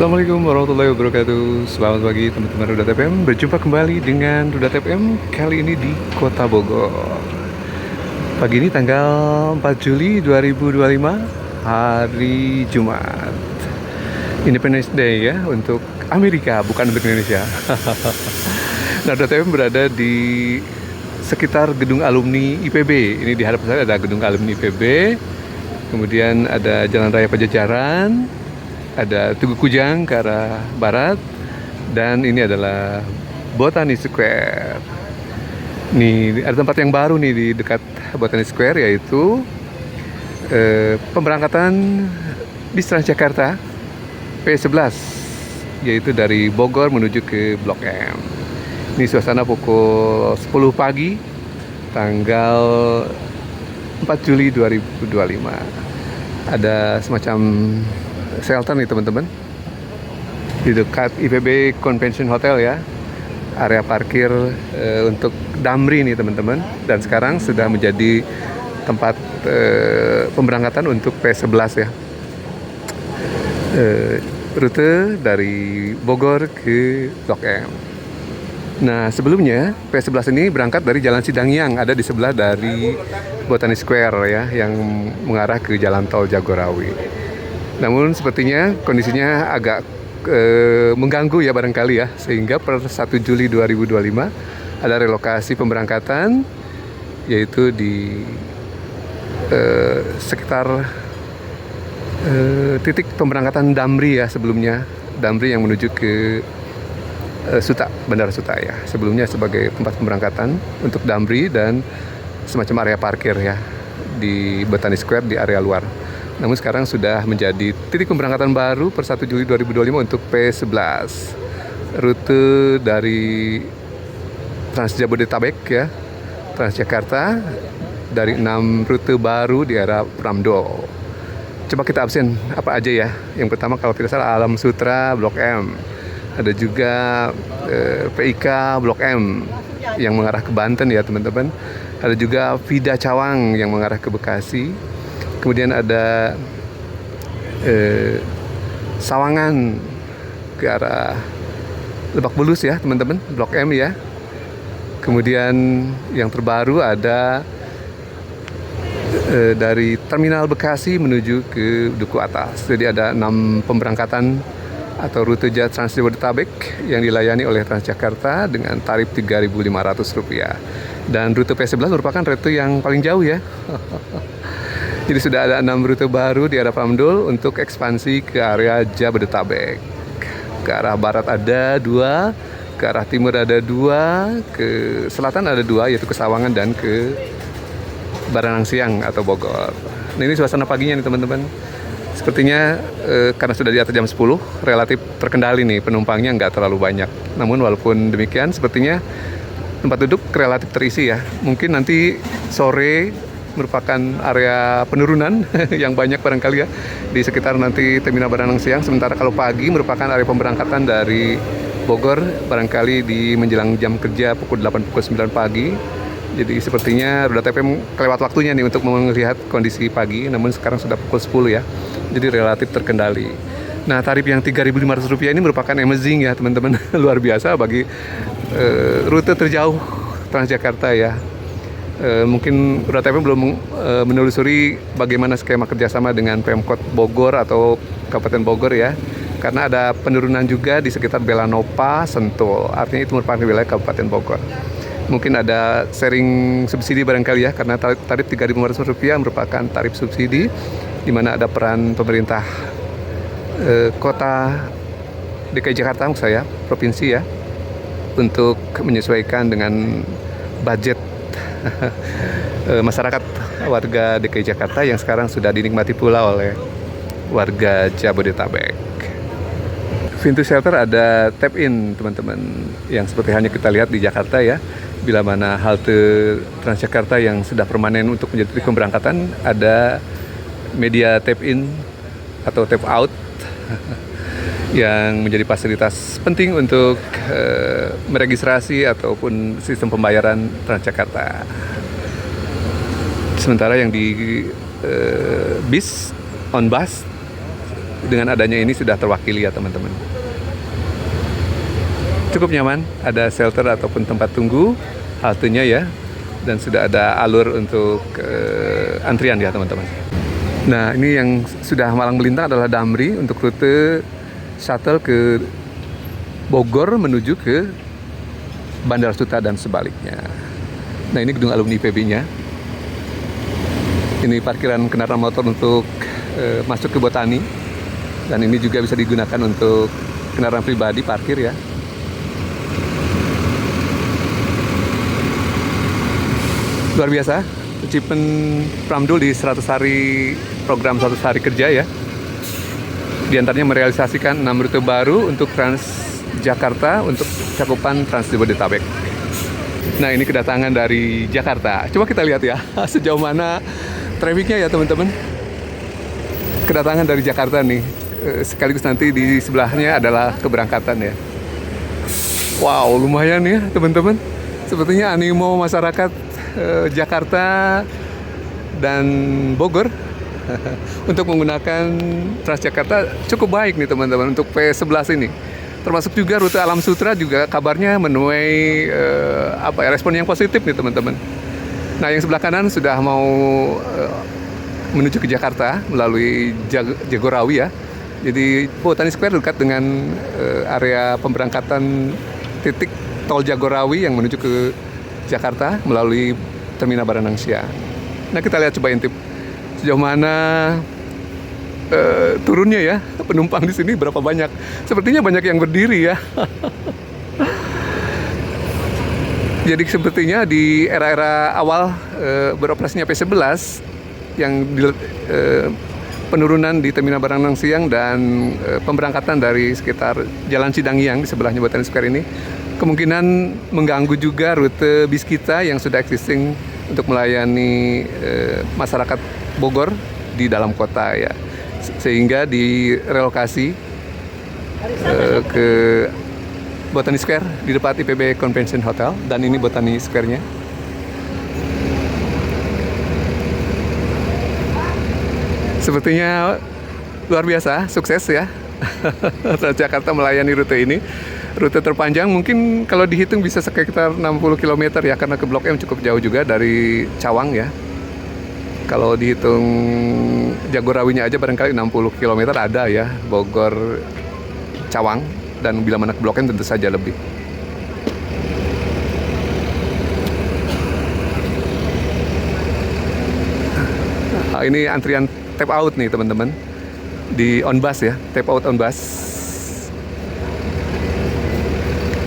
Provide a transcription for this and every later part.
Assalamualaikum warahmatullahi wabarakatuh. Selamat pagi teman-teman Rudat FM. Berjumpa kembali dengan Rudat FM kali ini di Kota Bogor. Pagi ini tanggal 4 Juli 2025, hari Jumat. Independence Day ya untuk Amerika, bukan untuk Indonesia. Nah, Rudat FM berada di sekitar gedung alumni IPB. Ini di hadapan saya ada gedung alumni IPB. Kemudian ada Jalan Raya Pajajaran, ada Tugu Kujang ke arah barat, dan ini adalah Botani Square. Nih ada tempat yang baru nih di dekat Botani Square, yaitu pemberangkatan bis Transjakarta P11, yaitu dari Bogor menuju ke Blok M. Ini suasana pukul 10 pagi tanggal 4 Juli 2025. Ada semacam shelter nih teman-teman di dekat IPB Convention Hotel ya, area parkir untuk Damri nih teman-teman, dan sekarang sudah menjadi tempat pemberangkatan untuk P11 ya, rute dari Bogor ke Blok M. Nah, sebelumnya P11 ini berangkat dari Jalan Sidangyang, ada di sebelah dari Botani Square ya, yang mengarah ke Jalan Tol Jagorawi. Namun sepertinya kondisinya agak mengganggu ya barangkali ya, sehingga per 1 Juli 2025 ada relokasi pemberangkatan, yaitu di sekitar titik pemberangkatan Damri ya, sebelumnya Damri yang menuju ke Suta, Bandara Suta ya, sebelumnya sebagai tempat pemberangkatan untuk Damri dan semacam area parkir ya di Botani Square di area luar. Namun sekarang sudah menjadi titik pemberangkatan baru per 1 Juli 2025 untuk P11. Rute dari Trans Jabodetabek ya, Transjakarta, dari 6 rute baru di era Pramdo. Coba kita absen apa aja ya. Yang pertama kalau tidak salah Alam Sutra Blok M. Ada juga PIK Blok M yang mengarah ke Banten ya teman-teman. Ada juga Vida Cawang yang mengarah ke Bekasi. Kemudian ada Sawangan ke arah Lebak Bulus ya teman-teman, Blok M ya. Kemudian yang terbaru ada dari Terminal Bekasi menuju ke Duku Atas. Jadi ada 6 pemberangkatan atau rute Trans Jabodetabek yang dilayani oleh Transjakarta dengan tarif Rp3.500. Dan rute P11 merupakan rute yang paling jauh ya. Jadi sudah ada 6 rute baru di arah Pramdol untuk ekspansi ke area Jabodetabek. Ke arah barat ada 2, ke arah timur ada 2, ke selatan ada 2, yaitu ke Sawangan dan ke Baranang atau Bogor. Nah, ini suasana paginya nih teman-teman. Sepertinya karena sudah di atas jam 10, relatif terkendali nih, penumpangnya nggak terlalu banyak. Namun walaupun demikian, sepertinya tempat duduk relatif terisi ya. Mungkin nanti sore merupakan area penurunan yang banyak barangkali ya, di sekitar nanti Terminal Baranang Siang. Sementara kalau pagi merupakan area pemberangkatan dari Bogor, barangkali di menjelang jam kerja pukul 8, pukul 9 pagi. Jadi sepertinya Rudat FM kelewat waktunya nih untuk melihat kondisi pagi, namun sekarang sudah pukul 10 ya. Jadi relatif terkendali. Nah, tarif yang Rp3.500 ini merupakan amazing ya teman-teman. Luar biasa bagi rute terjauh Transjakarta ya. Mungkin Rudat FM belum menelusuri bagaimana skema kerjasama dengan Pemkot Bogor atau Kabupaten Bogor ya. Karena ada penurunan juga di sekitar Belanopa, Sentul. Artinya itu merupakan wilayah Kabupaten Bogor. Mungkin ada sharing subsidi barangkali ya, karena tarif Rp3.500 merupakan tarif subsidi, di mana ada peran pemerintah kota DKI Jakarta, maksud saya, provinsi ya, untuk menyesuaikan dengan budget masyarakat warga DKI Jakarta yang sekarang sudah dinikmati pula oleh warga Jabodetabek. Pintu shelter ada tap in teman-teman, yang seperti hanya kita lihat di Jakarta ya. Bila mana halte Transjakarta yang sudah permanen untuk menjadi titik pemberangkatan, ada media tap in atau tap out yang menjadi fasilitas penting untuk meregistrasi ataupun sistem pembayaran Transjakarta. Sementara yang di bis on bus dengan adanya ini sudah terwakili ya teman-teman. Cukup nyaman, ada shelter ataupun tempat tunggu, haltenya ya, dan sudah ada alur untuk antrian ya teman-teman. Nah, ini yang sudah malang melintang adalah Damri untuk rute shuttle ke Bogor menuju ke Bandara Suta dan sebaliknya. Nah, ini gedung alumni IPB-nya. Ini parkiran kendaraan motor untuk masuk ke Botani, dan ini juga bisa digunakan untuk kendaraan pribadi parkir ya. Luar biasa, achievement Pramdul di 100 hari program 100 hari kerja ya. Di antaranya merealisasikan 6 rute baru untuk Transjakarta untuk cakupan Trans Jabodetabek. Nah, ini kedatangan dari Jakarta. Coba kita lihat ya, sejauh mana trafiknya ya teman-teman. Kedatangan dari Jakarta nih, sekaligus nanti di sebelahnya adalah keberangkatan ya. Wow, lumayan ya teman-teman. Sepertinya animo masyarakat Jakarta dan Bogor untuk menggunakan Transjakarta cukup baik nih teman-teman untuk P11 ini. Termasuk juga rute Alam Sutra juga kabarnya menuai respon yang positif nih teman-teman. Nah, yang sebelah kanan sudah mau menuju ke Jakarta melalui Jagorawi ya. Jadi Botani Square dekat dengan area pemberangkatan titik tol Jagorawi yang menuju ke Jakarta melalui Terminal Baranang Siang. Nah, kita lihat coba intip sejauh mana turunnya ya penumpang di sini, berapa banyak. Sepertinya banyak yang berdiri ya. Jadi sepertinya di era-era awal beroperasinya P11 yang penurunan di Terminal Baranang Siang dan pemberangkatan dari sekitar Jalan Cidangiang di sebelahnya Botani Square ini kemungkinan mengganggu juga rute bis kita yang sudah existing untuk melayani masyarakat Bogor di dalam kota ya, sehingga direlokasi ke Botani Square di depan IPB Convention Hotel, dan ini Botani Square-nya. Sepertinya luar biasa, sukses ya. Transjakarta melayani rute ini. Rute terpanjang mungkin kalau dihitung bisa sekitar 60 km ya, karena ke Blok M cukup jauh juga dari Cawang ya. Kalau dihitung Jagorawinya aja barangkali 60 km ada ya, Bogor Cawang, dan bila mana ke Blok M tentu saja lebih. Nah, ini antrian tap out nih teman-teman di Onbus ya, tap out Onbus.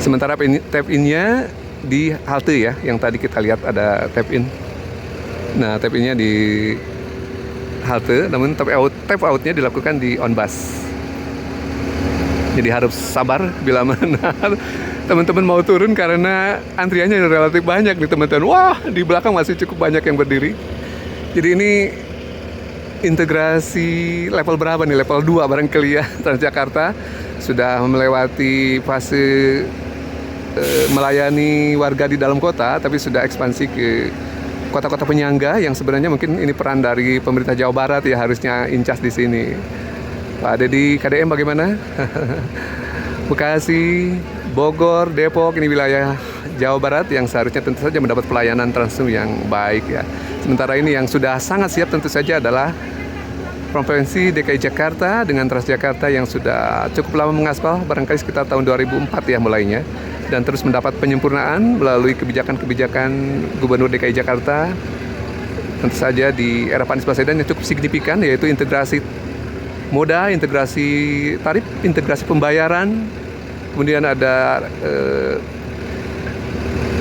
Sementara tap in-nya di halte ya, yang tadi kita lihat ada tap in. Nah, tap in-nya di halte, namun tap out-nya dilakukan di Onbus. Jadi harus sabar bila mana teman-teman mau turun karena antriannya relatif banyak nih teman-teman. Wah, di belakang masih cukup banyak yang berdiri. Jadi ini integrasi level berapa nih? Level 2 barangkali ya. Transjakarta sudah melewati fase melayani warga di dalam kota, tapi sudah ekspansi ke kota-kota penyangga yang sebenarnya mungkin ini peran dari pemerintah Jawa Barat ya, harusnya incas di sini. Pak Dedi KDM bagaimana? Bekasi, Bogor, Depok, ini wilayah Jawa Barat yang seharusnya tentu saja mendapat pelayanan Transnu yang baik ya. Sementara ini yang sudah sangat siap tentu saja adalah Provinsi DKI Jakarta dengan Transjakarta yang sudah cukup lama mengaspal, barangkali sekitar tahun 2004 ya mulainya, dan terus mendapat penyempurnaan melalui kebijakan-kebijakan Gubernur DKI Jakarta. Tentu saja di era Pak Anies Baswedan yang cukup signifikan, yaitu integrasi moda, integrasi tarif, integrasi pembayaran, kemudian ada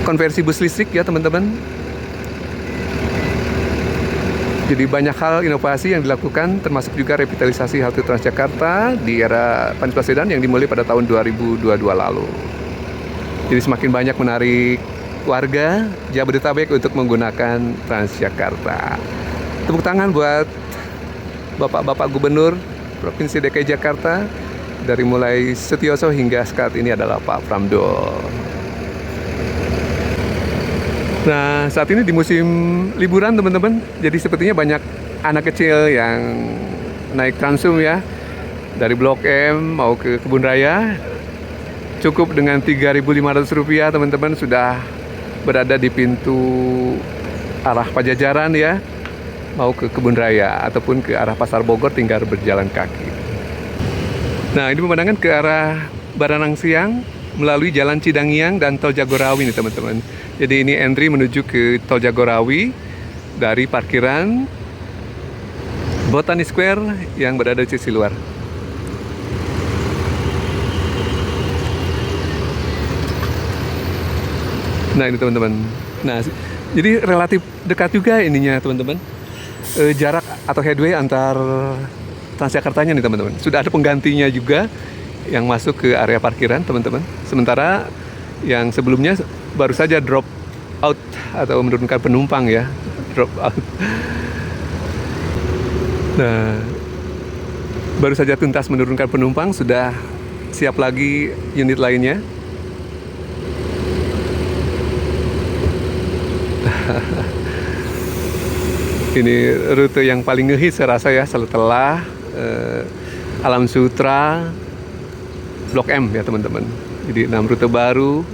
konversi bus listrik ya teman-teman. Jadi banyak hal inovasi yang dilakukan, termasuk juga revitalisasi halte Transjakarta di era Pak Anies Baswedan yang dimulai pada tahun 2022 lalu. Jadi semakin banyak menarik warga Jabodetabek untuk menggunakan Transjakarta. Tepuk tangan buat Bapak-Bapak Gubernur Provinsi DKI Jakarta, dari mulai Setioso hingga saat ini adalah Pak Pramdul. Nah, saat ini di musim liburan teman-teman, jadi sepertinya banyak anak kecil yang naik Transum ya. Dari Blok M mau ke Kebun Raya, cukup dengan Rp3.500 teman-teman sudah berada di pintu arah Pajajaran ya, mau ke Kebun Raya ataupun ke arah Pasar Bogor tinggal berjalan kaki. Nah, ini pemandangan ke arah Baranang Siang melalui Jalan Cidangiang dan Tol Jagorawi nih teman-teman. Jadi ini entry menuju ke Tol Jagorawi dari parkiran Botani Square yang berada di sisi luar. Nah ini teman-teman. Nah jadi relatif dekat juga ininya teman-teman. Jarak atau headway antar Transjakartanya nih teman-teman. Sudah ada penggantinya juga yang masuk ke area parkiran teman-teman. Sementara yang sebelumnya baru saja drop out atau menurunkan penumpang ya. Drop out. Nah baru saja tuntas menurunkan penumpang, sudah siap lagi unit lainnya. Ini rute yang paling ngehits saya rasa ya setelah Alam Sutra Blok M ya teman-teman. Jadi 6 rute baru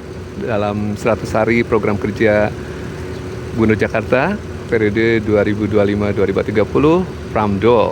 dalam 100 hari program kerja Gubernur Jakarta periode 2025-2030 Pramdol.